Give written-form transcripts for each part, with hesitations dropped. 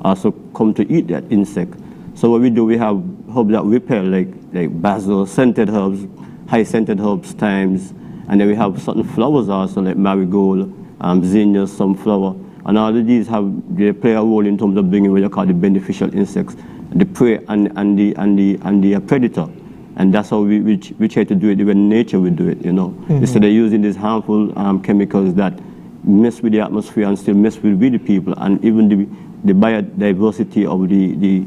also come to eat that insect. So what we do, we have herbs that repel, like basil, scented herbs, high scented herbs, thymes, and then we have certain flowers also, like marigold, zinnias, sunflower, and all of these they play a role in terms of bringing what you call the beneficial insects, the prey and the predator. And that's how we try to do it the way nature will do it, you know. Instead of using these harmful chemicals that mess with the atmosphere and still mess with the people, and even the biodiversity of the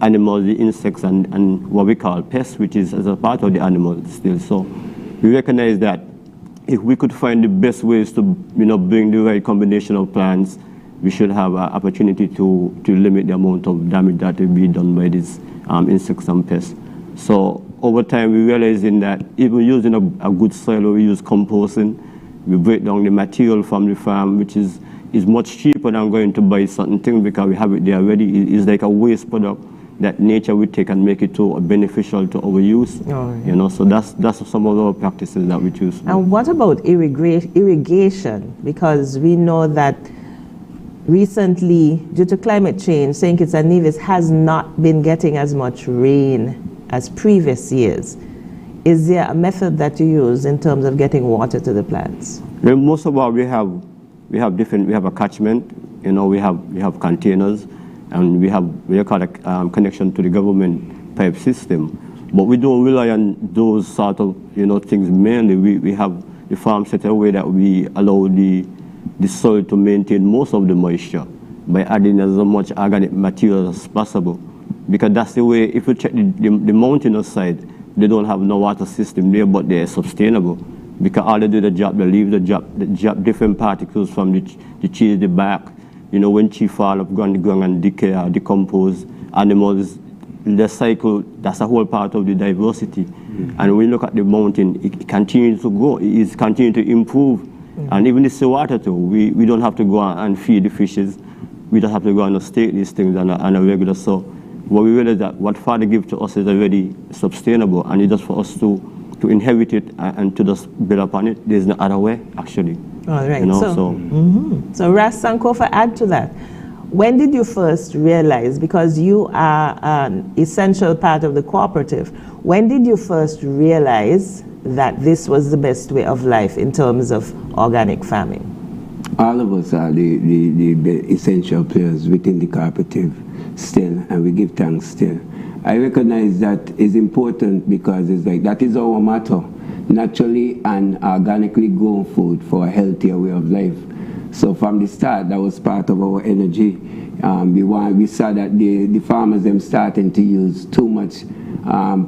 animals, the insects, and what we call pests, which is as a part of the animal still. So we recognize that if we could find the best ways to, you know, bring the right combination of plants, we should have an opportunity to limit the amount of damage that will be done by these insects and pests. So over time, we realizing that even using a good soil, we use composting, we break down the material from the farm, which is much cheaper than going to buy certain things because we have it there already. It's like a waste product that nature will take and make it to beneficial to our use. You know, so that's some of our practices that we choose. And what about irrigation? Because we know that recently, due to climate change, St. Kitts and Nevis has not been getting as much rain as previous years. Is there a method that you use in terms of getting water to the plants? Well, most of our we have a catchment, you know, we have containers, and we call a connection to the government pipe system. But we don't rely on those sort of, you know, things mainly. We have the farm set a way that we allow the soil to maintain most of the moisture by adding as much organic material as possible. Because that's the way, if you check the mountainous side, they don't have no water system there, but they're sustainable. Because all they do the job, they leave the job different particles from the cheese, the bark. You know, when tree fall up, go on the ground and decay or decompose, animals, the cycle, that's a whole part of the diversity. And when you look at the mountain, it continues to grow, it is continuing to improve. And even the seawater too, we don't have to go and feed the fishes. We don't have to go and stake these things on a regular. So what we realize that what Father gives to us is already sustainable, and it's just for us to inherit it and to just build upon it. There's no other way, actually. All right. You know, so Ras Sankofa, add to that. When did you first realize, because you are an essential part of the cooperative, when did you first realize that this was the best way of life in terms of organic farming? All of us are the essential players within the cooperative still, and we give thanks still. I recognize that is important because it's like that is our motto: naturally and organically grown food for a healthier way of life. So from the start, that was part of our energy. We saw that the farmers them starting to use too much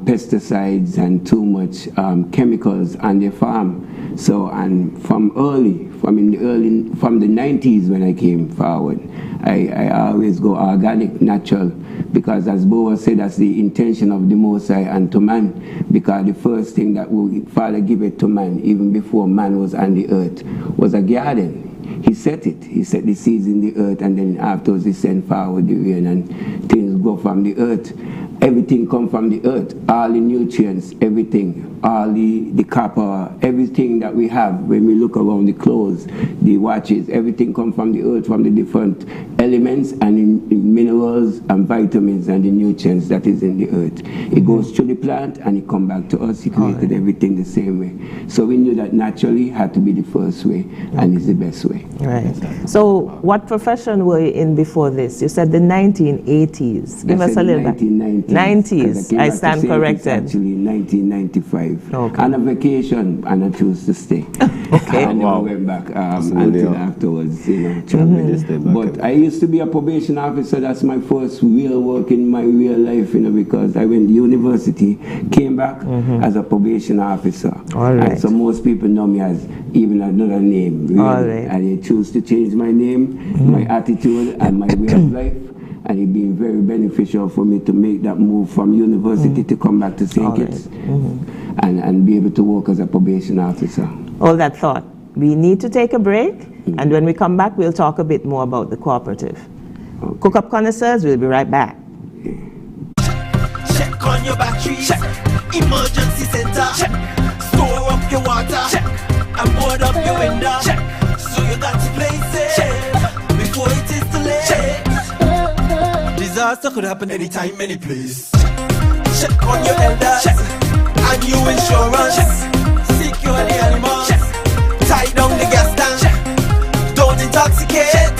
pesticides and too much chemicals on their farm. So, and from the 90s when I came forward, I always go organic, natural, because as Bora said, that's the intention of the Most High and to man, because the first thing that Father give it to man, even before man was on the earth, was a garden. He set the seeds in the earth, and then afterwards he sent forward the rain and things go from the earth. Everything come from the earth, all the nutrients, everything, all the copper, everything that we have. When we look around, the clothes, the watches, everything come from the earth, from the different elements and in minerals and vitamins and the nutrients that is in the earth. It goes through the plant and it come back to us. He created everything the same way. So we knew that naturally had to be the first way and is the best way. Right. So what profession were you in before this? You said the 1980s. Give us a little bit. 90s. I stand corrected. Actually, 1995. Okay. On a vacation, and I chose to stay. Okay. I never went back until afterwards, you know, traveling. But I used to be a probation officer. That's my first real work in my real life, you know, because I went to university, came back as a probation officer. All right. And so most people know me as even another name, really. All right. And I choose to change my name, my attitude, and my way of life. And it been very beneficial for me to make that move from university to come back to St. Kitts and be able to work as a probation officer. All that thought. We need to take a break, and when we come back, we'll talk a bit more about the cooperative. Okay. CookUp connoisseurs, we'll be right back. Check on your battery. Check. Emergency center. Check. Store up your water. Check. And board up your window. Check. So you got to place it before it is too late. Check. Disaster could happen anytime, any place. Check on your elders. Check. And your insurance. Check. Secure the animals. Check. Tie down the gas tank. Check. Don't intoxicate. Check.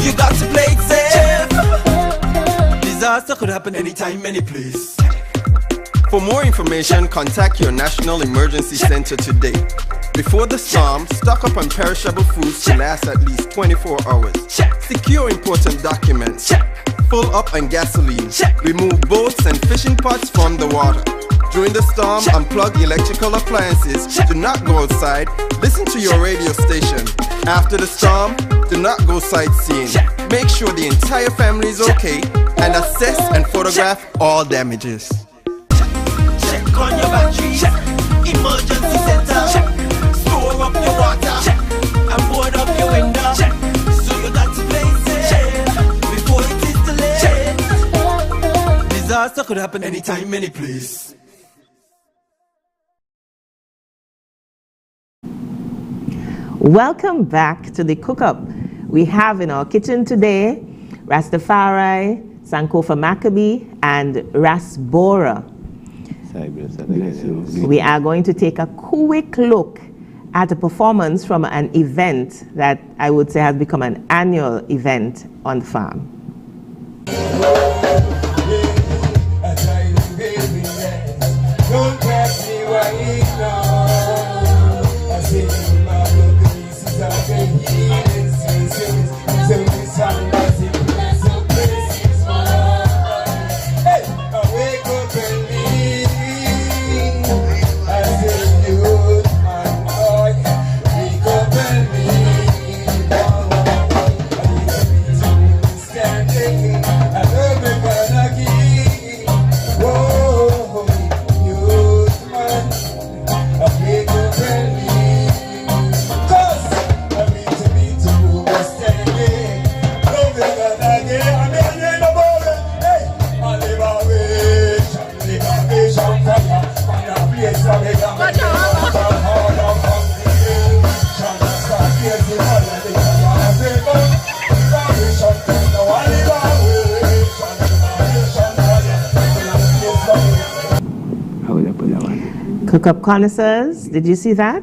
You got to play it safe. Disaster could happen anytime, any place. For more information, contact your National Emergency Center today. Before the storm, stock up on perishable foods to last at least 24 hours. Secure important documents. Full up on gasoline. Remove boats and fishing pots from the water. During the storm, unplug electrical appliances. Do not go outside. Listen to your radio station. After the storm, do not go sightseeing. Make sure the entire family is okay and assess and photograph all damages. Check on your batteries. Emergency center. Store up your water. And board up your window. So you got to play safe before it is too late. Disaster could happen anytime, any place. Welcome back to the CookUp. We have in our kitchen today Rastafari, Sankofa Macabee, and Ras Bora. We are going to take a quick look at a performance from an event that I would say has become an annual event on the farm. CookUp connoisseurs, did you see that?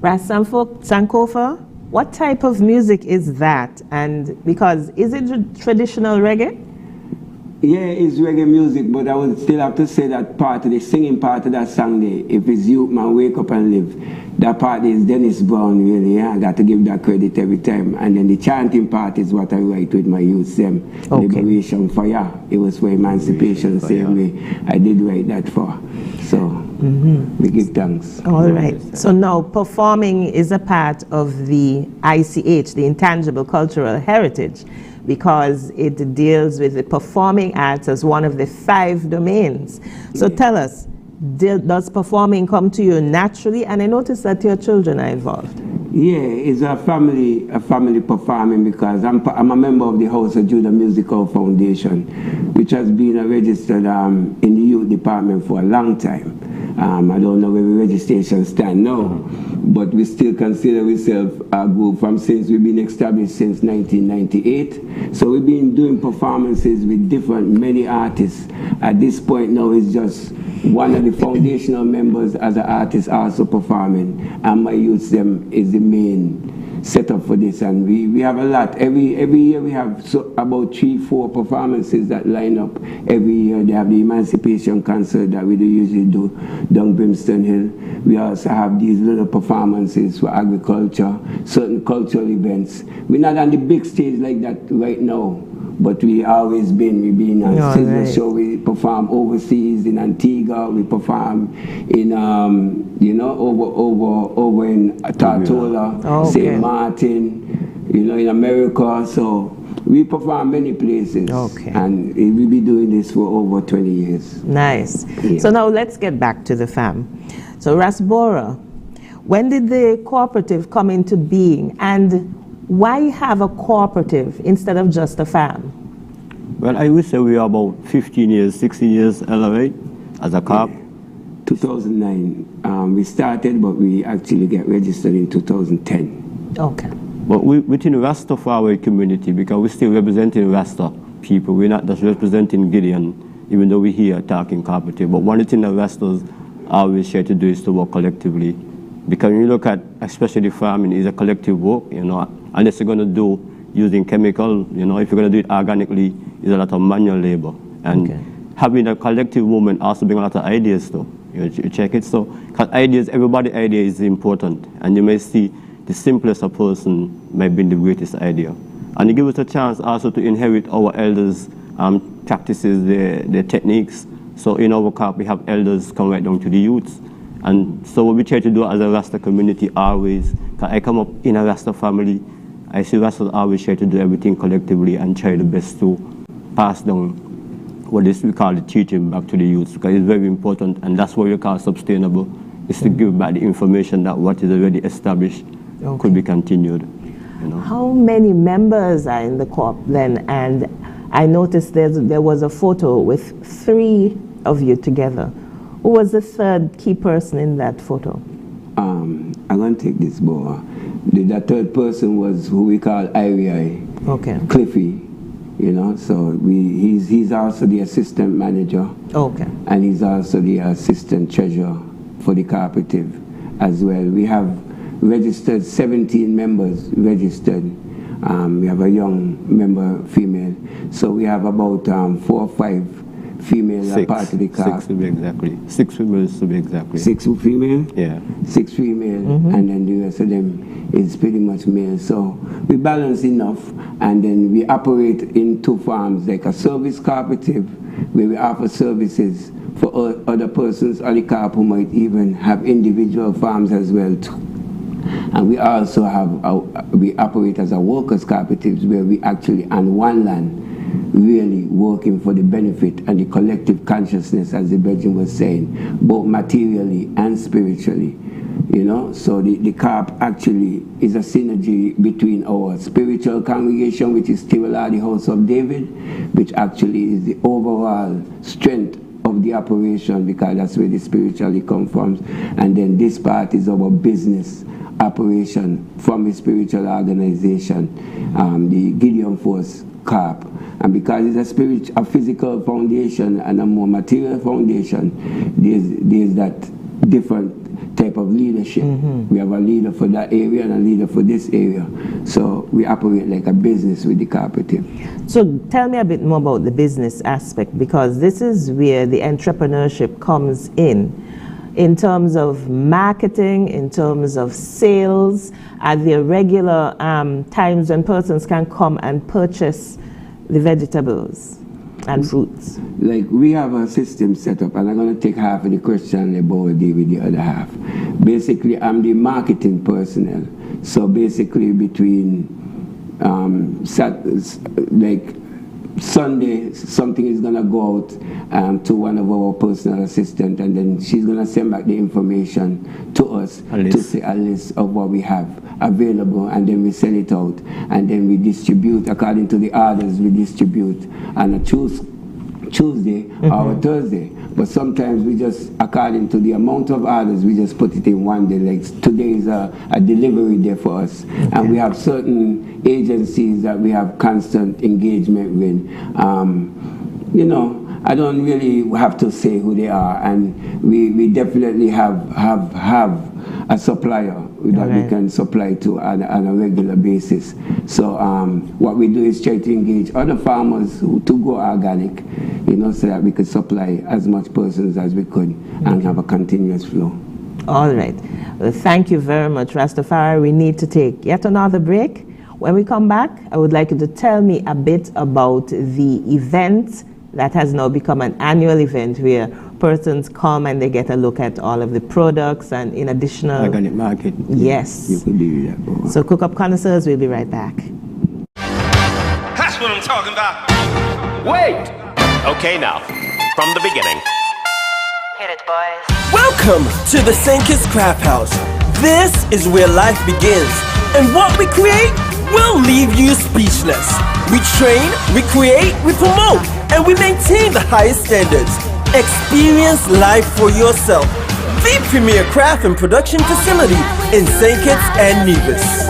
Ras Sankofa, what type of music is that? And because, is it traditional reggae? Yeah, it's reggae music, but I would still have to say that part of the singing part of that song there, if it's Youth Man Wake Up and Live, that part is Dennis Brown, really. Yeah? I got to give that credit every time. And then the chanting part is what I write with my youth, them. Okay. Liberation Fire. It was for emancipation, same way. I did write that for. So we give thanks. All right. So now performing is a part of the ICH, the Intangible Cultural Heritage, because it deals with the performing arts as one of the 5 domains. So tell us, does performing come to you naturally? And I noticed that your children are involved. Yeah, it's a family performing, because I'm a member of the House of Judah Musical Foundation, which has been registered in the youth department for a long time. I don't know where the registration stand now, but we still consider ourselves a group since we've been established since 1998. So we've been doing performances with many artists. At this point now, it's just one of the foundational members as an artist also performing, and my youth them is the main setup for this. And we have a lot. Every year we have about 3-4 performances that line up every year. They have the Emancipation Concert that we usually do down Brimstone Hill. We also have these little performances for agriculture, certain cultural events. We're not on the big stage like that right now, but we always been. We've been on CIZ show. We perform overseas in Antigua. We perform in over in Tortola, St. Martin, in America. So we perform many places. Okay. And we'll be doing this for over 20 years. Nice. Yeah. So now let's get back to the farm. So Ras Bora, when did the cooperative come into being, and why have a cooperative instead of just a farm? Well, I would say we are about 16 years elevate as a co-op. 2009 we started, but we actually get registered in 2010. Okay. But within the Rastafari community, because we're still representing Rasta people. We're not just representing Gideon, even though we're here talking cooperative. But one of the things that Rastas always try to do is to work collectively. Because when you look at, especially farming, is a collective work, you know, unless you're going to do using chemical, you know, if you're going to do it organically, it's a lot of manual labor. And having a collective movement also brings a lot of ideas too. You check it, so, because ideas, everybody's idea is important. And you may see the simplest a person might be the greatest idea. And it gives us a chance also to inherit our elders' practices, their techniques. So in our COP, we have elders come right down to the youths. And so what we try to do as a Rasta community always, because I come up in a Rasta family, I see Rastas always try to do everything collectively and try the best to pass down what is we call the teaching back to the youths, because it's very important, and that's what we call sustainable, is to give back the information that what is already established could be continued. You know. How many members are in the co-op then? And I noticed there was a photo with 3 of you together. Who was the third key person in that photo? I'm going to take this, Bora. The third person was who we call IVI. Okay. Cliffy. You know, so he's also the assistant manager. Okay. And he's also the assistant treasurer for the cooperative as well. We have registered 17 members registered. We have a young member female. So we have about 4 or 5 female part of the COP. 6 to be exactly. 6 females to be exactly. 6 female? Yeah. 6 female, and then the rest of them is pretty much male. So we balance enough, and then we operate in 2 farms, like a service cooperative, where we offer services for other persons on the COP who might even have individual farms as well too. And we also have, we operate as a workers' cooperatives, where we actually on one land really working for the benefit and the collective consciousness, as the Belgian was saying, both materially and spiritually. You know, so the COP actually is a synergy between our spiritual congregation, which is Tirala, the House of David, which actually is the overall strength of the operation, because that's where the spiritually comes from. And then this part is our business operation from a spiritual organization, the Gideon Force COP. And because it's a physical foundation and a more material foundation, there's that different type of leadership. We have a leader for that area and a leader for this area. So we operate like a business with the cooperative. So tell me a bit more about the business aspect, because this is where the entrepreneurship comes in terms of marketing, in terms of sales. Are there regular times when persons can come and purchase the vegetables and fruits? Like, we have a system set up, and I'm going to take half of the question and Bo will deal with the other half. Basically, I'm the marketing personnel. So basically, between like Sunday, something is going to go out to one of our personal assistants, and then she's going to send back the information to us to say a list of what we have available, and then we send it out, and then we distribute according to the orders. We distribute on a Tuesday or a Thursday, but sometimes we just, according to the amount of orders, we just put it in one day. Like today is a delivery day for us, and we have certain agencies that we have constant engagement with. You know, I don't really have to say who they are, and we definitely have a supplier that we can supply to on a regular basis. So what we do is try to engage other farmers to go organic, you know, so that we could supply as much persons as we could and have a continuous flow. All right. Well, thank you very much, Rastafari. We need to take yet another break. When we come back, I would like you to tell me a bit about the event that has now become an annual event where persons come and they get a look at all of the products and in additional... Organic market. Yes. You could do that, boy. So CookUp connoisseurs, we'll be right back. That's what I'm talking about. Wait! Okay, now, from the beginning. Hit it, boys. Welcome to the Sankofa Craft House. This is where life begins, and what we create will leave you speechless. We train, we create, we promote, and we maintain the highest standards. Experience life for yourself. The premier craft and production facility in St. Kitts and Nevis.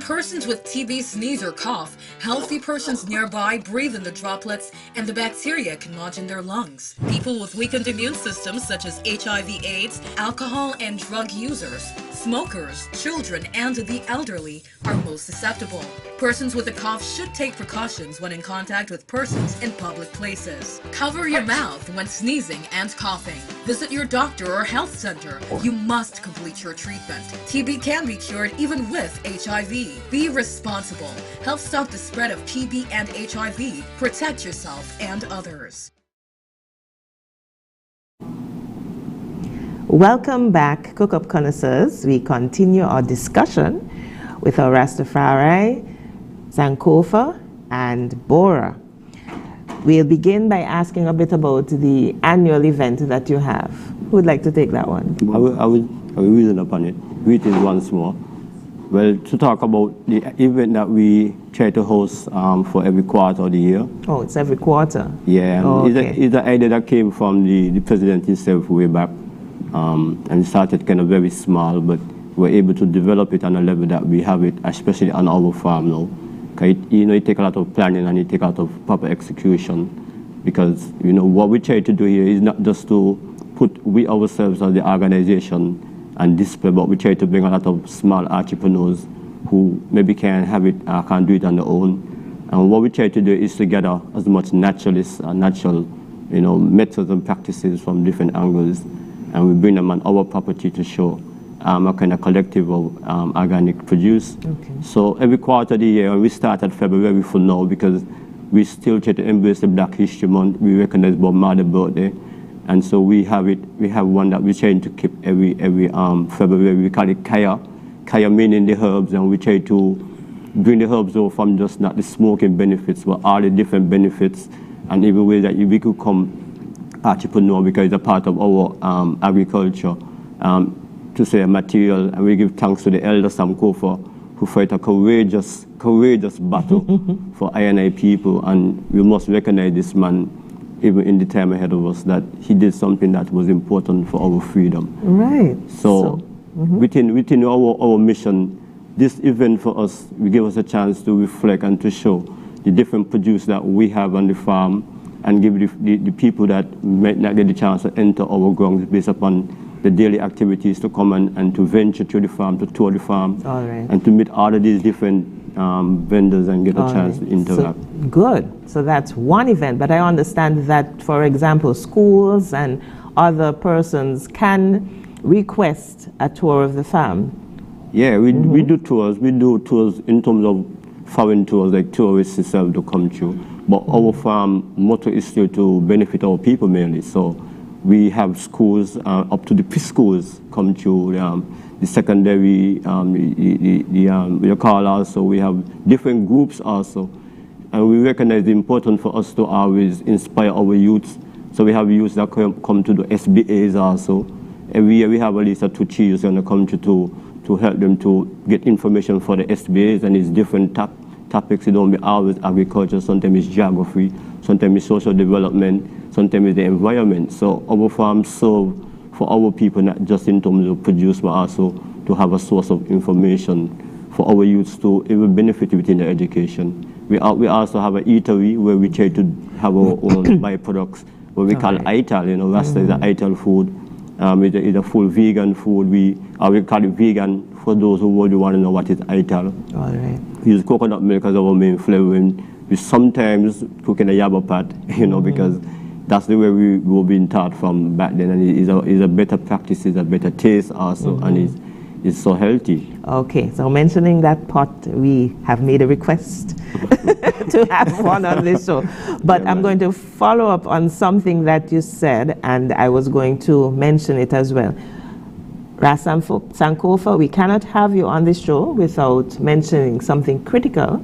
persons with TB sneeze or cough, healthy persons nearby breathe in the droplets and the bacteria can lodge in their lungs. People with weakened immune systems such as HIV/AIDS, alcohol and drug users, smokers, children, and the elderly are most susceptible. Persons with a cough should take precautions when in contact with persons in public places. Cover your mouth when sneezing and coughing. Visit your doctor or health center. You must complete your treatment. TB can be cured even with HIV. Be responsible. Help stop the spread of TB and HIV. Protect yourself and others. Welcome back, CookUp connoisseurs. We continue our discussion with our Rastafari, Sankofa, and Bora. We'll begin by asking a bit about the annual event that you have. Who would like to take that one? I will reason upon it. Read it once more. Well, to talk about the event that we try to host for every quarter of the year. Oh, it's every quarter? Yeah, oh, okay. It's an idea that came from the president himself way back. And it started kind of very small, but we're able to develop it on a level that we have it, especially on our farm now. It takes a lot of planning and it takes a lot of proper execution, because what we try to do here is not just to put we ourselves as the organization and display, but we try to bring a lot of small entrepreneurs who maybe can't have it, can't do it on their own. And what we try to do is to gather as much naturalists and natural, methods and practices from different angles, and we bring them on our property to show a kind of collective of organic produce. Okay. So every quarter of the year, we start at February for now, because we still try to embrace the Black History Month. We recognize Bob Marley's birthday, and so we have it. We have one that we're trying to keep every February. We call it Kaya. Kaya meaning the herbs, and we try to bring the herbs over from just not the smoking benefits, but all the different benefits, and every way that we could come entrepreneur, because it's a part of our agriculture. To say material, and we give thanks to the elder Sankofa, who fight a courageous battle for I&I people, and we must recognize this man, even in the time ahead of us, that he did something that was important for our freedom. Right. So within our mission, this event for us, we give us a chance to reflect and to show the different produce that we have on the farm, and give the people that might not get the chance to enter our grounds based upon the daily activities to come and to venture to the farm, to tour the farm, and to meet all of these different vendors and get a chance to interact. So, good. So that's one event, but I understand that, for example, schools and other persons can request a tour of the farm. Yeah, we do tours. We do tours in terms of foreign tours, like tourists itself to come through. But our farm motto is still to benefit our people mainly. So we have schools up to the preschools come through, the secondary, the call also. We have different groups also. And we recognize the importance for us to always inspire our youths. So we have youths that come to the SBAs also. Every year we have at least 2 youths going to come to help them to get information for the SBAs, and it's different topics. It don't be always agriculture, sometimes it's geography, sometimes it's social development, sometimes it's the environment. So our farms serve for our people, not just in terms of produce, but also to have a source of information for our youths to even benefit within their education. We also have an eatery where we try to have our own byproducts, what we call ITAL. Rasta is an ITAL food. It's a full vegan food. We call it vegan for those who want to know what is ITAL. All right. We use coconut milk as our main flavoring. We sometimes cook in a yaba pot, because that's the way we were being taught from back then, and it's a better practice, it's a better taste also, and it's so healthy. Okay, so mentioning that pot, we have made a request to have one on this show. But I'm going to follow up on something that you said, and I was going to mention it as well. Ras Sankofa, we cannot have you on this show without mentioning something critical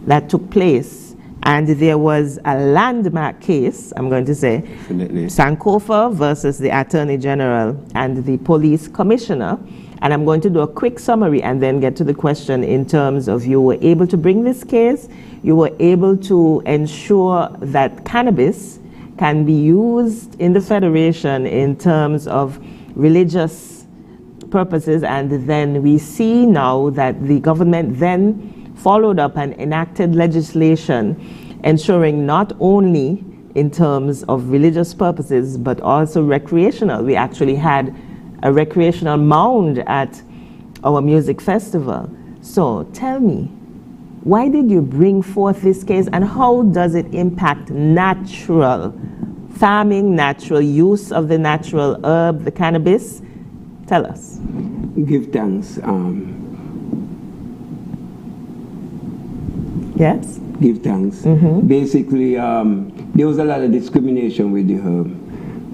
that took place. And there was a landmark case, I'm going to say, Definitely. Sankofa versus the Attorney General and the Police Commissioner. And I'm going to do a quick summary and then get to the question in terms of you were able to bring this case, you were able to ensure that cannabis can be used in the Federation in terms of religious purposes, and then we see now that the government then followed up and enacted legislation ensuring not only in terms of religious purposes but also recreational. We actually had a recreational mound at our music festival. So tell me, why did you bring forth this case, and how does it impact natural farming, natural use of the natural herb, the cannabis? Tell us. Give thanks. Yes? Give thanks. Basically, there was a lot of discrimination with the herb.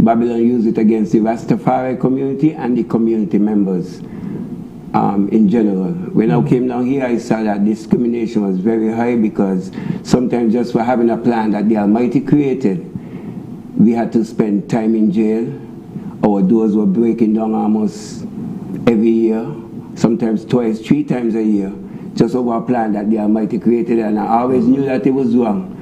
Babylon used it against the Rastafari community and the community members in general. When I came down here, I saw that discrimination was very high, because sometimes just for having a plan that the Almighty created, we had to spend time in jail. Our doors were breaking down almost every year, sometimes twice, 3 times a year, just over a plan that the Almighty created, and I always knew that it was wrong.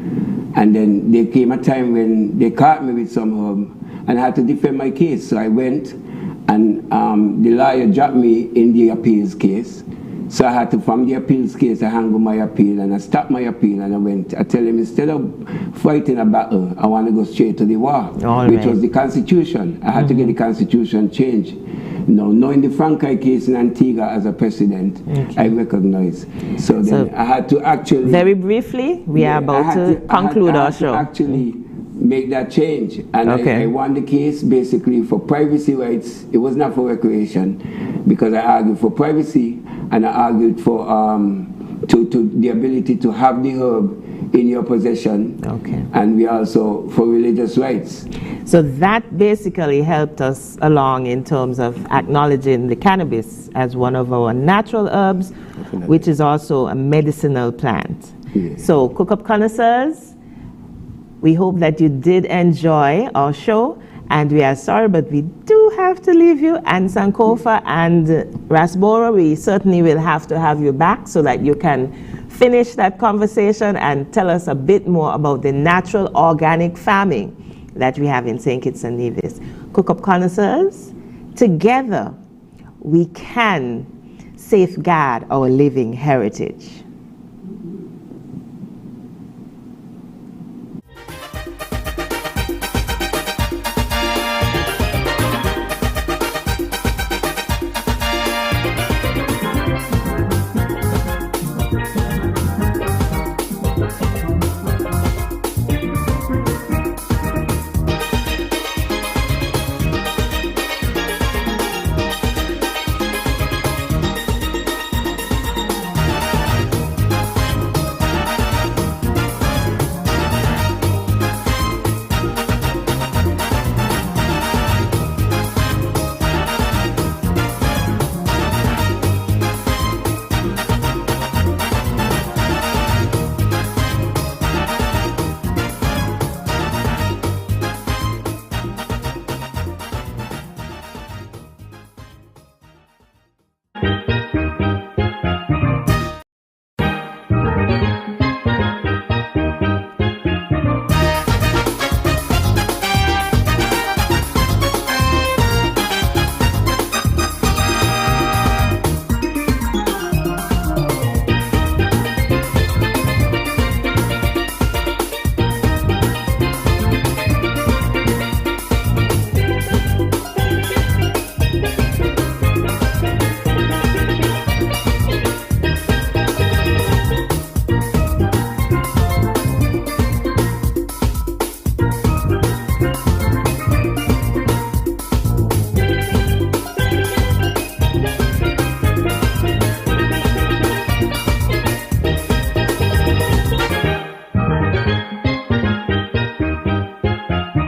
And then there came a time when they caught me with some herb, and I had to defend my case. So I went, and the lawyer dropped me in the appeals case. So I had to, from the appeals case, I hung on my appeal, and I stopped my appeal, and I went. I tell him, instead of fighting a battle, I want to go straight to the war, which was the Constitution. I had to get the Constitution changed. Knowing the Franchi case in Antigua as a precedent, I recognize. So then I had to actually... Very briefly, we are about to conclude our show. Actually make that change. And I won the case basically for privacy rights. It was not for recreation, because I argued for privacy, and I argued for the ability to have the herb in your possession. And we also for religious rights. So that basically helped us along in terms of acknowledging the cannabis as one of our natural herbs, which is also a medicinal plant. So CookUp connoisseurs, we hope that you did enjoy our show, and we are sorry, but we do have to leave you. And Sankofa and Ras Bora, we certainly will have to have you back so that you can finish that conversation and tell us a bit more about the natural organic farming that we have in St. Kitts and Nevis. CookUp connoisseurs, together we can safeguard our living heritage.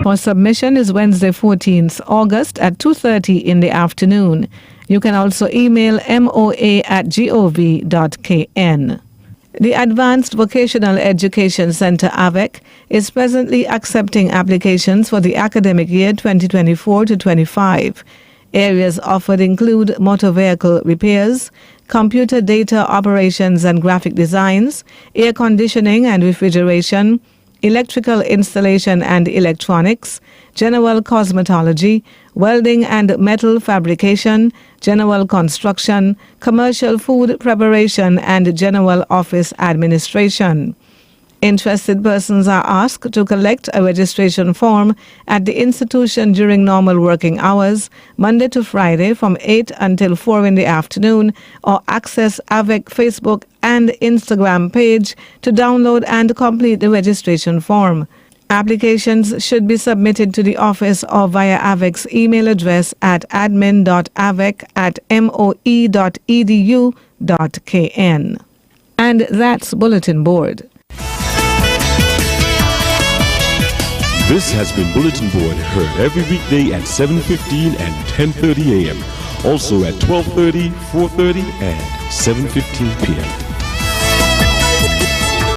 For submission is Wednesday, 14th August at 2:30 in the afternoon. You can also email moa@gov.kn. The Advanced Vocational Education Center, AVEC, is presently accepting applications for the academic year 2024 to 25. Areas offered include motor vehicle repairs, computer data operations and graphic designs, air conditioning and refrigeration, electrical installation and electronics, general cosmetology, welding and metal fabrication, general construction, commercial food preparation, and general office administration. Interested persons are asked to collect a registration form at the institution during normal working hours, Monday to Friday from 8 until 4 in the afternoon, or access AVEC Facebook and Instagram page to download and complete the registration form. Applications should be submitted to the office or via AVEC's email address at admin.avec@moe.edu.kn. And that's Bulletin Board. This has been Bulletin Board, heard every weekday at 7:15 and 10:30 a.m. Also at 12:30, 4:30, and 7:15 p.m.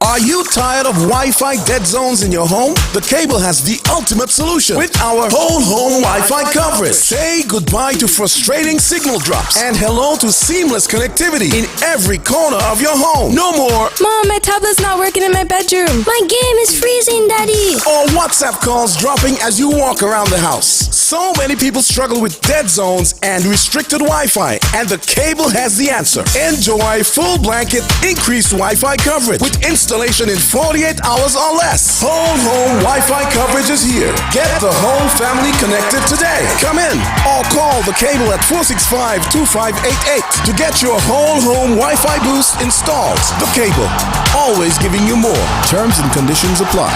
Are you tired of Wi-Fi dead zones in your home? The Cable has the ultimate solution with our whole home Wi-Fi coverage. Say goodbye to frustrating signal drops and hello to seamless connectivity in every corner of your home. No more, Mom, my tablet's not working in my bedroom. My game is freezing, Daddy. Or WhatsApp calls dropping as you walk around the house. So many people struggle with dead zones and restricted Wi-Fi, and the Cable has the answer. Enjoy full blanket increased Wi-Fi coverage with installation in 48 hours or less. Whole home Wi-Fi coverage is here. Get the whole family connected today. Come in or call the Cable at 465-2588 to get your whole home Wi-Fi boost installed. The Cable, always giving you more. Terms and conditions apply.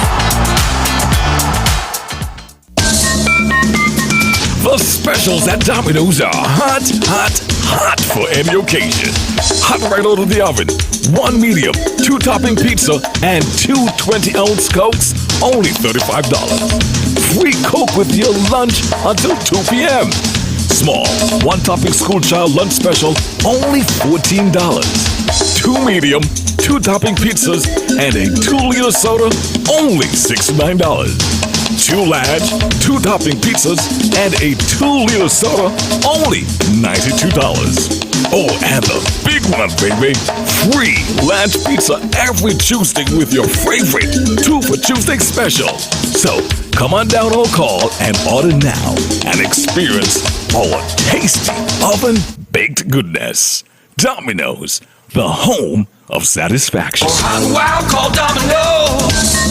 The specials at Domino's are hot, hot, hot for any occasion. Hot right out of the oven. 1 medium, 2 topping pizza, and 2 20-ounce Cokes, only $35. Free Coke with your lunch until 2 p.m. Small, 1 topping school child lunch special, only $14. 2 medium, 2 topping pizzas, and a 2-liter soda, only $69. 2 large, 2 topping pizzas, and a 2-liter soda, only $92. Oh, and the big one, baby. Free large pizza every Tuesday with your favorite 2 for Tuesday special. So, come on down or call and order now and experience our tasty oven-baked goodness. Domino's, the home of satisfaction. Wow, call Domino's.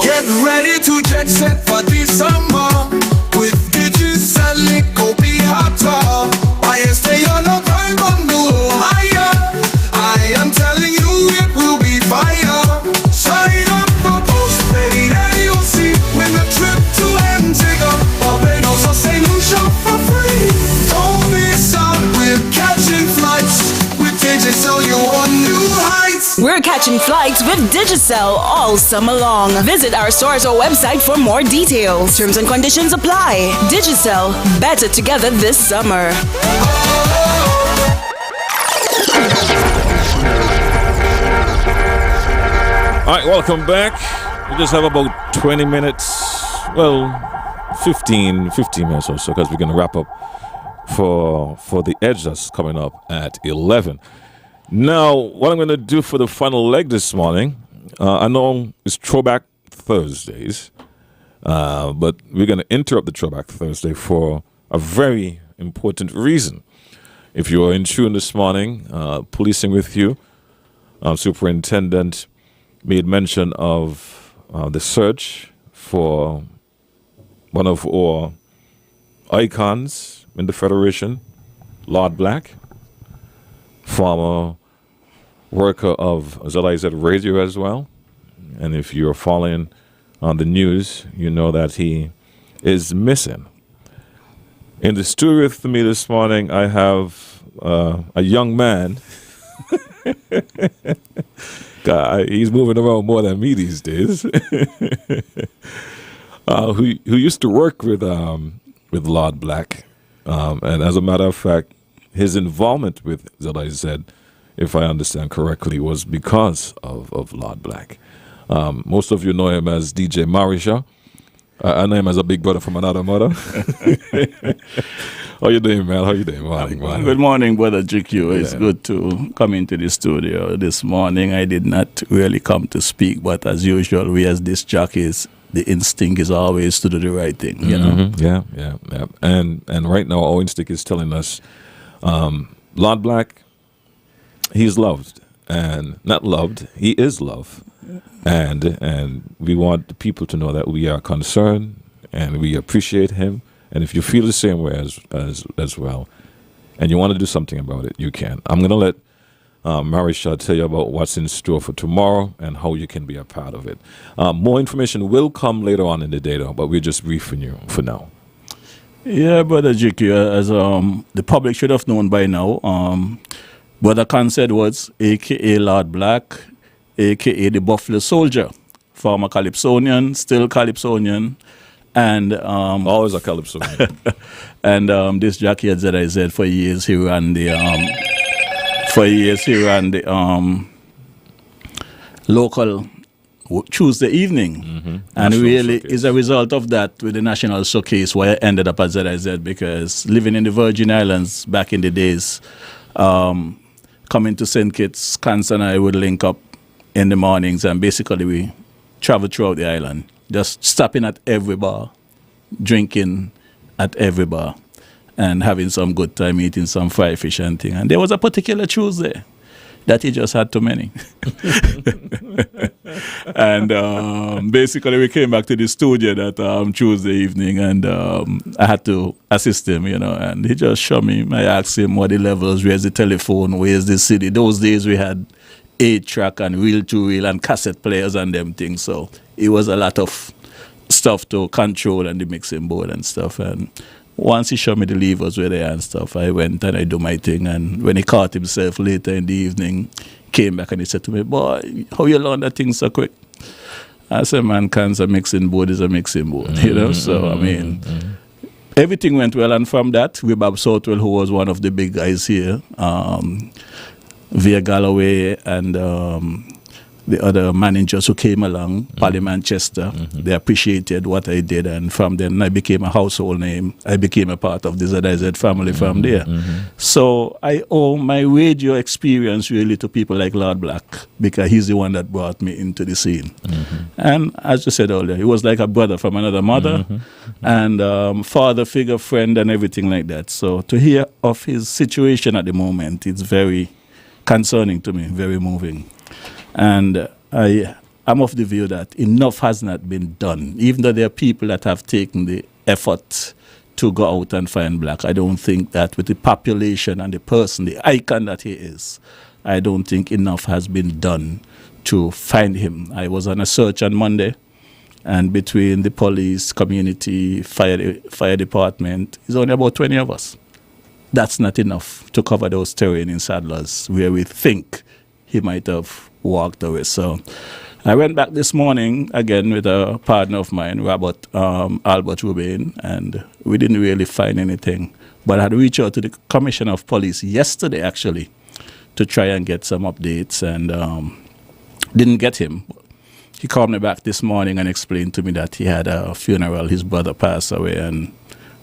Get ready to jet set for this summer with Digicel, it go be hotter. I stay on a vibe on the higher. I am telling you it will be fire. Sign up for postpaid and you'll see when the trip to Antigua, Barbados or St. Lucia for free. Don't miss out, we're catching flights with Digicel, you on new heights. We're catching flights with Digicel all summer long. Visit our stores or website for more details. Terms and conditions apply. Digicel, better together this summer. All right, welcome back. We just have about 20 minutes, well, 15 minutes or so, because we're going to wrap up for the Edge that's coming up at 11. Now, what I'm going to do for the final leg this morning, I know it's Throwback Thursdays, but we're going to interrupt the Throwback Thursday for a very important reason. If you are in tune this morning, policing with you, Superintendent made mention of the search for one of our icons in the Federation, Lord Black, former worker of ZIZ Radio as well. And if you're following on the news, you know that he is missing. In the studio with me this morning, I have a young man. God, he's moving around more than me these days. Who used to work with Lord Black. And as a matter of fact, his involvement with ZIZ, if I understand correctly, was because of Lord Black. Most of you know him as DJ Marisha. I know him as a big brother from another mother. How you doing, man? How you doing? Morning. Good morning, Brother GQ. It's good to come into the studio this morning. I did not really come to speak, but as usual, we as disc jockeys, the instinct is always to do the right thing, you know? Yeah. And right now, our instinct is telling us, Lord Black, he's loved. And not loved, he is love. And we want the people to know that we are concerned and we appreciate him. And if you feel the same way as well, and you want to do something about it, you can. I'm going to let Marisha tell you about what's in store for tomorrow and how you can be a part of it. More information will come later on in the day, though, but we're just briefing you for now. Yeah, Brother GQ, as the public should have known by now, Brother Khan Edwards, a.k.a. Lord Black, a.k.a. the Buffalo Soldier, former Calypsonian, still Calypsonian, and always a Calypsonian. And this jockey at ZIZ for years he ran the local Tuesday evening, and National really Showcase. is a result of that with the National Showcase where I ended up at ZIZ, because living in the Virgin Islands back in the days, coming to St. Kitts, Kans and I would link up in the mornings, and basically we travel throughout the island, just stopping at every bar, drinking at every bar, and having some good time, eating some fried fish and thing. And there was a particular Tuesday that he just had too many. And basically we came back to the studio that Tuesday evening, and I had to assist him, you know, and he just showed me. I asked him what the levels, where's the telephone, where's the CD. Those days we had 8-track and reel-to-reel and cassette players and them things, so it was a lot of stuff to control and the mixing board and stuff. And once he showed me the levers were there and stuff, I went and I do my thing. And when he caught himself later in the evening, came back and he said to me, "Boy, how you learn that thing so quick?" I said, "Man, Kans, a mixing board is a mixing board," you know. So I mean, everything went well, and from that, with Bob Southwell, who was one of the big guys here, via Galloway and the other managers who came along, Paddy Manchester, they appreciated what I did, and from then I became a household name. I became a part of the ZIZ family from there. So I owe my radio experience really to people like Lord Black, because he's the one that brought me into the scene. And as you said earlier, he was like a brother from another mother, and father figure, friend, and everything like that. So to hear of his situation at the moment, it's very concerning to me, very moving. And I'm of the view that enough has not been done. Even though there are people that have taken the effort to go out and find Black, I don't think that with the population and the person, the icon that he is, I don't think enough has been done to find him. I was on a search on Monday, and between the police, community, fire department, it's only about 20 of us. That's not enough to cover those terrain in Saddlers where we think he might have walked away. So I went back this morning again with a partner of mine, Albert Ruben, and we didn't really find anything. But I had reached out to the Commissioner of Police yesterday, actually, to try and get some updates, and didn't get him. He called me back this morning and explained to me that he had a funeral. His brother passed away, and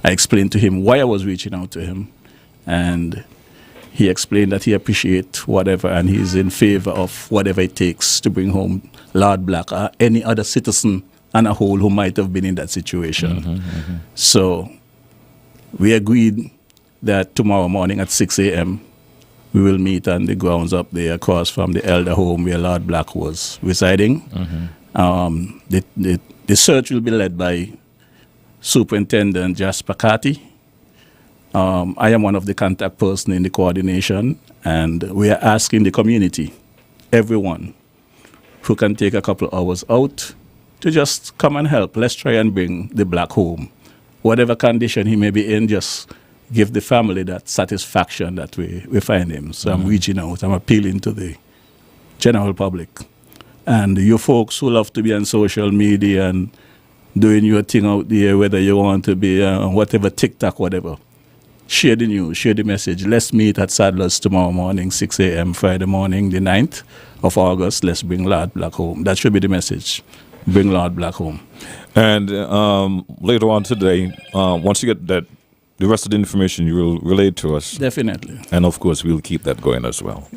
I explained to him why I was reaching out to him. And he explained that he appreciates whatever, and he's in favor of whatever it takes to bring home Lord Black or any other citizen on a whole who might have been in that situation. So we agreed that tomorrow morning at 6 a.m. we will meet on the grounds up there across from the elder home where Lord Black was residing. The search will be led by Superintendent Jasper Carty. I am one of the contact person in the coordination, and we are asking the community, everyone who can take a couple of hours out to just come and help. Let's try and bring the Black home. Whatever condition he may be in, just give the family that satisfaction that we find him. So I'm reaching out, I'm appealing to the general public. And you folks who love to be on social media and doing your thing out there, whether you want to be whatever, TikTok, whatever, share the news, share the message. Let's meet at Saddlers tomorrow morning, 6 a.m., Friday morning, the 9th of August. Let's bring Lord Black home. That should be the message. Bring Lord Black home. And later on today, once you get the rest of the information you will relay to us. Definitely. And of course, we'll keep that going as well.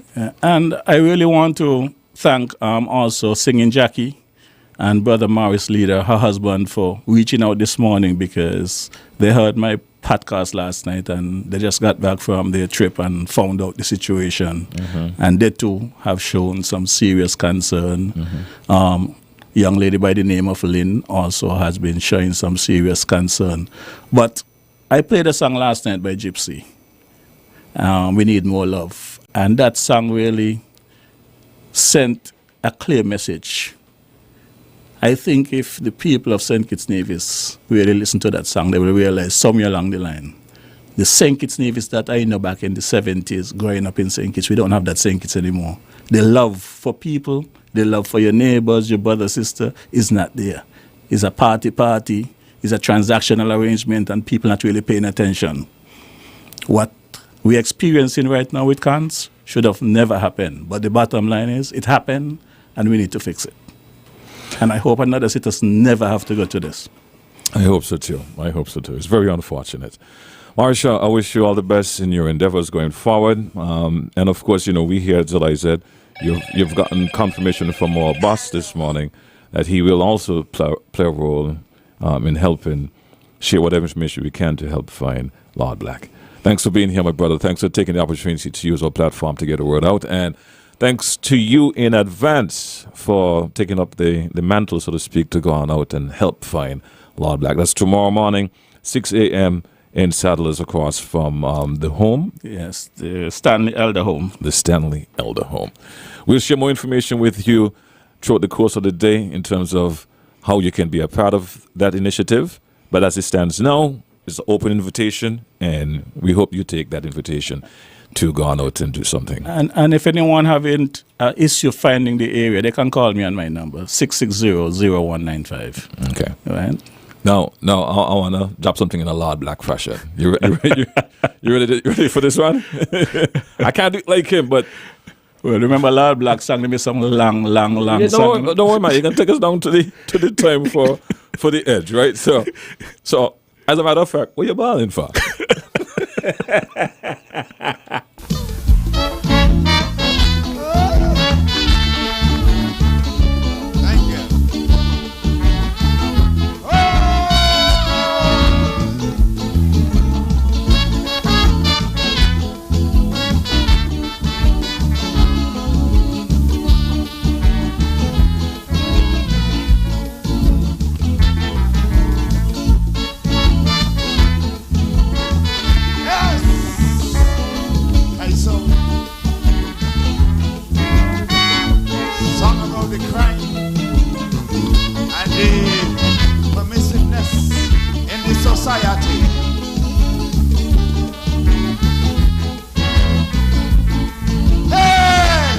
And I really want to thank also Singing Jackie and Brother Morris Leader, her husband, for reaching out this morning because they heard my podcast last night and they just got back from their trip and found out the situation. And they too have shown some serious concern. Young lady by the name of Lynn also has been showing some serious concern. But I played a song last night by Gypsy, We Need More Love. And that song really sent a clear message. I think if the people of St. Kitts Nevis really listen to that song, they will realize somewhere along the line, the St. Kitts Nevis that I know back in the 70s, growing up in St. Kitts, we don't have that St. Kitts anymore. The love for people, the love for your neighbors, your brother, sister, is not there. It's a party, it's a transactional arrangement, and people not really paying attention. What we're experiencing right now with cans should have never happened. But the bottom line is, it happened, and we need to fix it. And I hope another citizen never have to go to this. I hope so too. It's very unfortunate. Marsha, I wish you all the best in your endeavors going forward. And of course, we here at ZIZ, you've gotten confirmation from our boss this morning that he will also play a role in helping share whatever information we can to help find Lord Black. Thanks for being here, my brother. Thanks for taking the opportunity to use our platform to get the word out. And thanks to you in advance for taking up the mantle, so to speak, to go on out and help find Lord Black. That's tomorrow morning, 6 a.m. in Saddlers across from the home. Yes, the Stanley Elder Home. The Stanley Elder Home. We'll share more information with you throughout the course of the day in terms of how you can be a part of that initiative. But as it stands now, it's an open invitation, and we hope you take that invitation to go on out and do something. And if anyone having issue finding the area, they can call me on my number, 660-0195. Okay. Right? Now, I want to drop something in a Lord Black fashion. You ready for this one? I can't do it like him, but... Well, remember Lord Black sang me some long song. Don't worry, man. You can take us down to the time for the edge, right? So, as a matter of fact, what are you balling for? Society. Hey,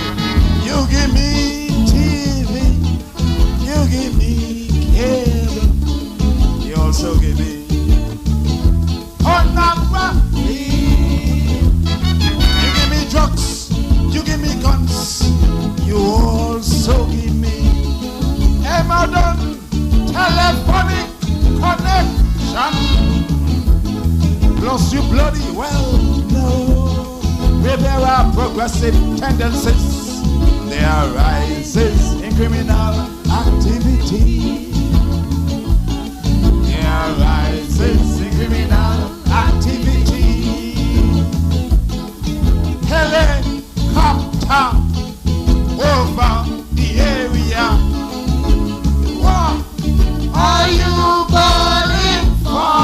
you give me TV, you give me cable, you also give me pornography. You give me drugs, you give me guns, you also give me modern telephonic connection. Plus you bloody well know where there are progressive tendencies, there are rises in criminal activity. There are rises in criminal activity. Helicopter over the area. What are you calling for?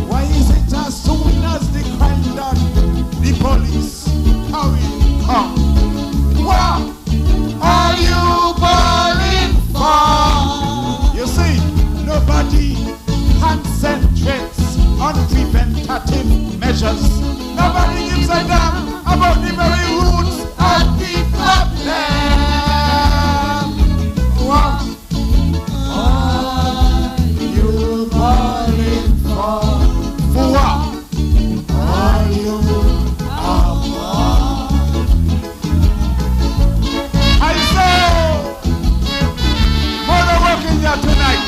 Why is it as soon as the crime done, the police hurry come? What are you calling for? You see, nobody concentrates on preventative measures. Nobody gives a damn about the very roots of the problem. What are you calling for? For what? Are you about? I say, more working here tonight.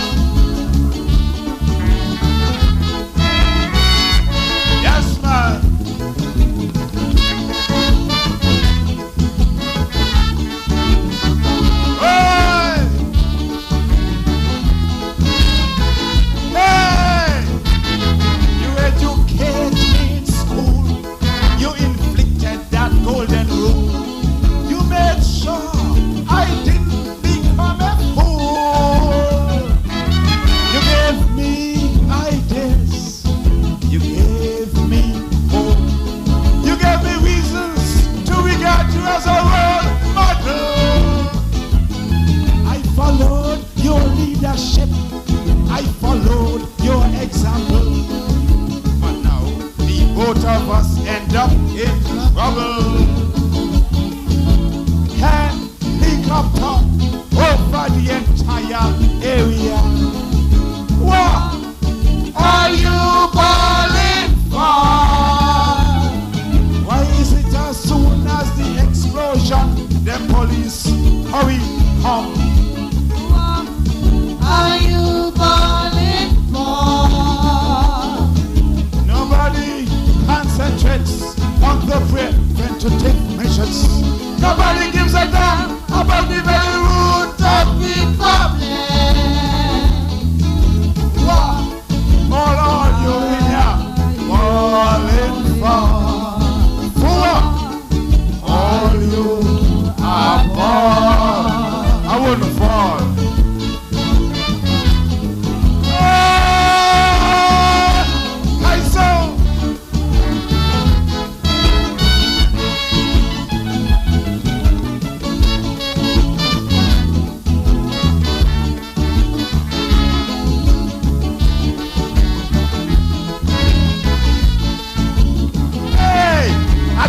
both of us end up in trouble. Helicopter over the entire area. What are you balling for? Why is it as soon as the explosion, the police hurry come? What are you balling for? Nobody concentrates on the preventative measures. Nobody gives a damn about the very root of the problem. What? All on you in here, falling for all you are born. I wouldn't fall.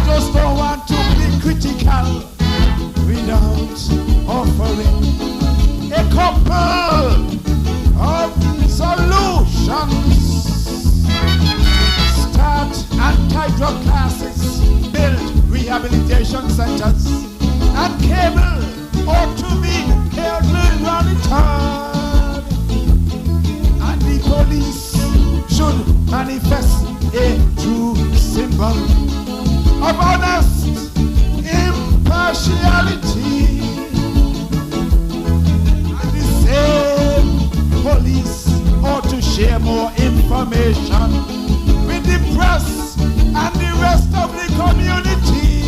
Just don't want to be critical without offering a couple of solutions. Start anti-drug classes, build rehabilitation centers, and cable ought to be carefully monitored. And the police should manifest a true symbol of honest impartiality. And the same police ought to share more information with the press and the rest of the community.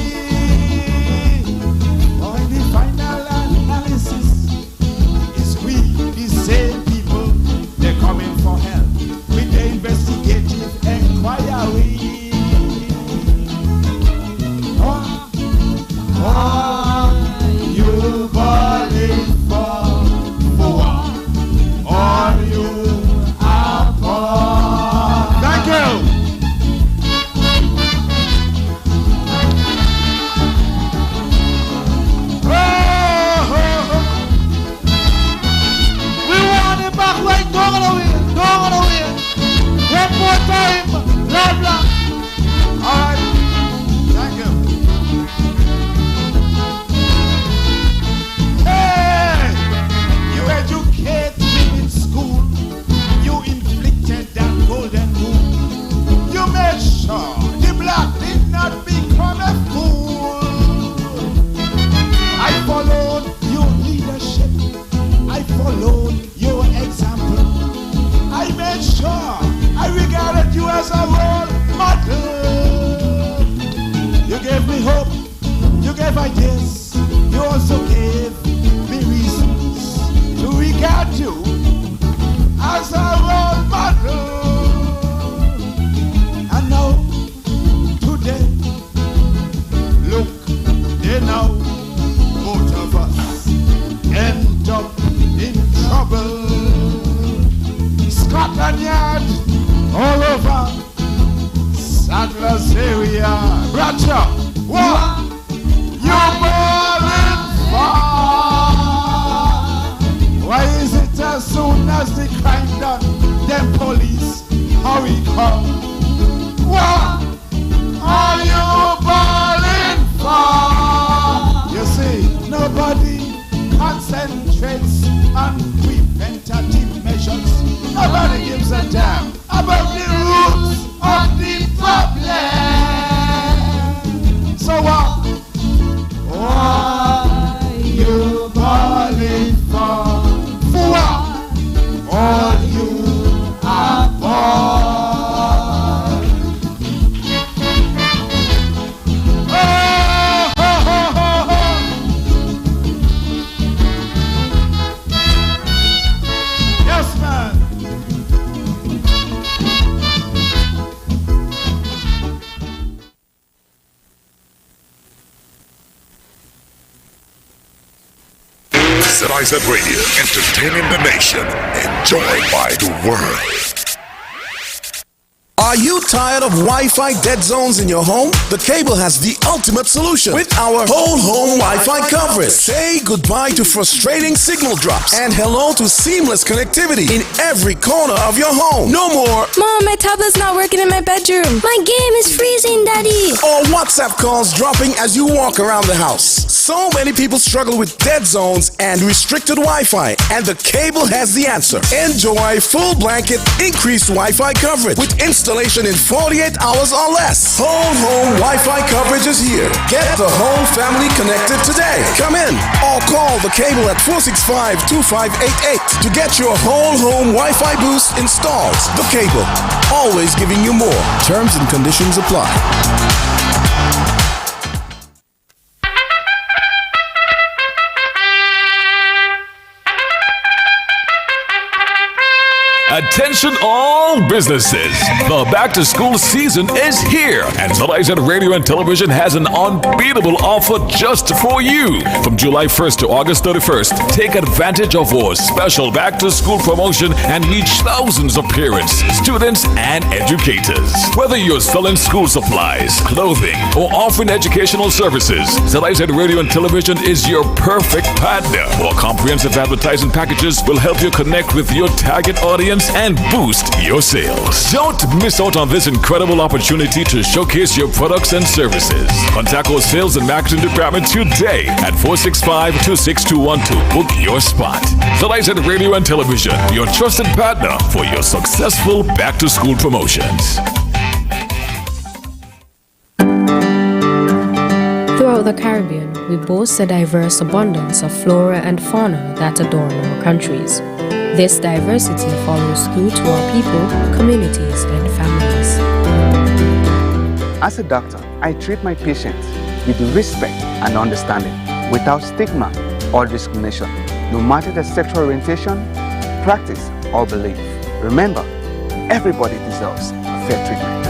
For in the final analysis, is we the same people, they're coming for help with the investigative inquiry. Are you balling for all you are for? Thank you. We want it back right, don't go away. One more time, blah blah. All right. Thank you. Educate me in school. You inflicted that golden rule. You made sure the black did not become a fool. I followed your leadership. I followed your example. I made sure I regarded you as a role model. You gave me hope. You gave ideas. You also gave me reasons to regard you as a role model. And now, today, look, they know both of us end up in trouble. Scotland Yard, all over, Sadler's area. Bradshaw, what? You're balling for? Why is it as soon as the crime done, them police hurry come? What are you balling for? You see, nobody concentrates on preventative measures. Nobody gives a damn about the roots of the problem. So what? Are you balling for? All you are born. Oh, ho, ho, ho, ho. Yes, man. ZIZ Radio, entertaining the nation, enjoyed by the world. Are you tired of Wi-Fi dead zones in your home? The Cable has the ultimate solution with our whole home Wi-Fi coverage. Say goodbye to frustrating signal drops and hello to seamless connectivity in every corner of your home. No more Mom, my tablet's not working in my bedroom. My game is freezing, Daddy. or WhatsApp calls dropping as you walk around the house. So many people struggle with dead zones and restricted Wi-Fi, and the Cable has the answer. Enjoy full blanket increased Wi-Fi coverage with installation in 48 hours or less. Whole home Wi-Fi coverage is here. Get the whole family connected today. Come in or call the Cable at 465-2588 to get your whole home Wi-Fi boost installed. The Cable, always giving you more. Terms and conditions apply. Attention all businesses. The back to school season is here and ZIZ Radio and Television has an unbeatable offer just for you. From July 1st to August 31st, take advantage of our special back to school promotion and reach thousands of parents, students, and educators. Whether you're selling school supplies, clothing, or offering educational services, ZIZ Radio and Television is your perfect partner. Our comprehensive advertising packages will help you connect with your target audience and boost your sales. Don't miss out on this incredible opportunity to showcase your products and services. Contact our sales and marketing department today at 465-26212 to book your spot. ZIZ Radio and Television, your trusted partner for your successful back-to-school promotions. Throughout the Caribbean, we boast a diverse abundance of flora and fauna that adorn our countries. This diversity follows through to our people, communities, and families. As a doctor, I treat my patients with respect and understanding, without stigma or discrimination, no matter their sexual orientation, practice, or belief. Remember, everybody deserves fair treatment.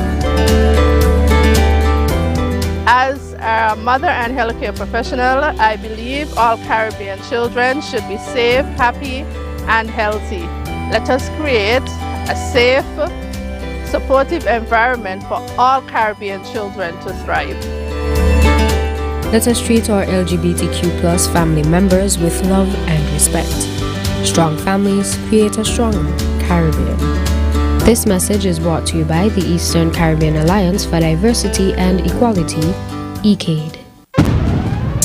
As a mother and healthcare professional, I believe all Caribbean children should be safe, happy, and healthy. Let us create a safe, supportive environment for all Caribbean children to thrive. Let us treat our LGBTQ+ family members with love and respect. Strong families create a stronger Caribbean. This message is brought to you by the Eastern Caribbean Alliance for Diversity and Equality, ECAID.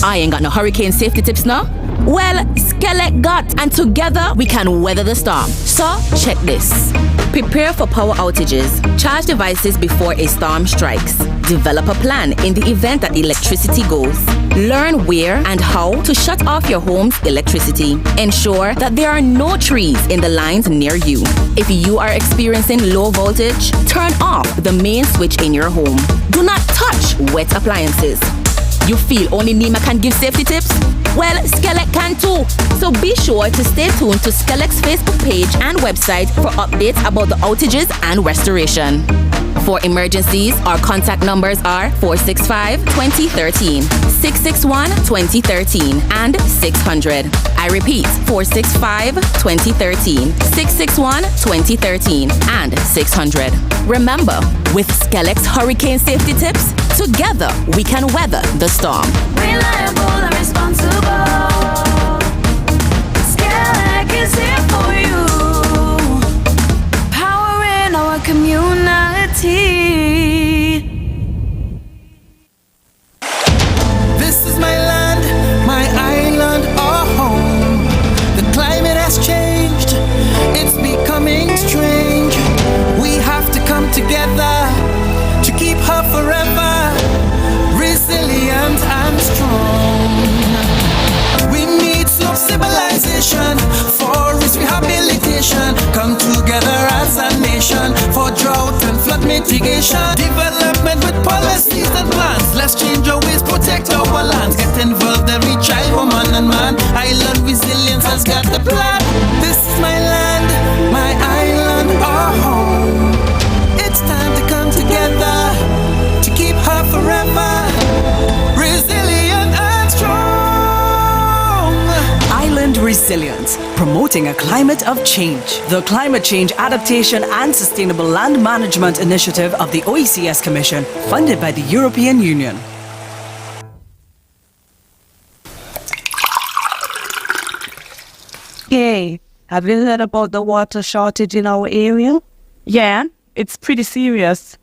I ain't got no hurricane safety tips now. Well, Skellek got, and together we can weather the storm. So, check this. Prepare for power outages. Charge devices before a storm strikes. Develop a plan in the event that electricity goes. Learn where and how to shut off your home's electricity. Ensure that there are no trees in the lines near you. If you are experiencing low voltage, turn off the main switch in your home. Do not touch wet appliances. You feel only Nima can give safety tips? Well, Skellek can too. So be sure to stay tuned to Skellek's Facebook page and website for updates about the outages and restoration. For emergencies, our contact numbers are 465-2013, 661-2013, and 600. I repeat, 465-2013, 661-2013, and 600. Remember, with Skellek's hurricane safety tips, together we can weather the storm. Reliable and responsible. Skellek is here for you. Powering our community. This is my land, my island, our home. The climate has changed, it's becoming strange. We have to come together to keep her forever resilient and strong. We need some civilization, forest rehabilitation. Come together as a nation for drought and flood mitigation. Development with policies and plans. Let's change our ways, protect our lands. Get involved, every child, woman and man. Island resilience has got the plan. This is my land, my island, our home. It's time to come together to keep her forever resilient and strong. Island resilience. resilience, promoting a climate of change. The Climate Change Adaptation and Sustainable Land Management Initiative of the OECS Commission, funded by the European Union. Hey, have you heard about the water shortage in our area? Yeah, it's pretty serious.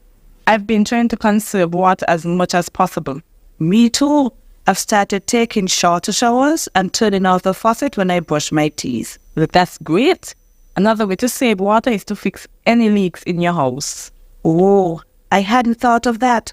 I've been trying to conserve water as much as possible. Me too. I've started taking shorter showers and turning off the faucet when I brush my teeth. That's great. Another way to save water is to fix any leaks in your house. Oh, I hadn't thought of that.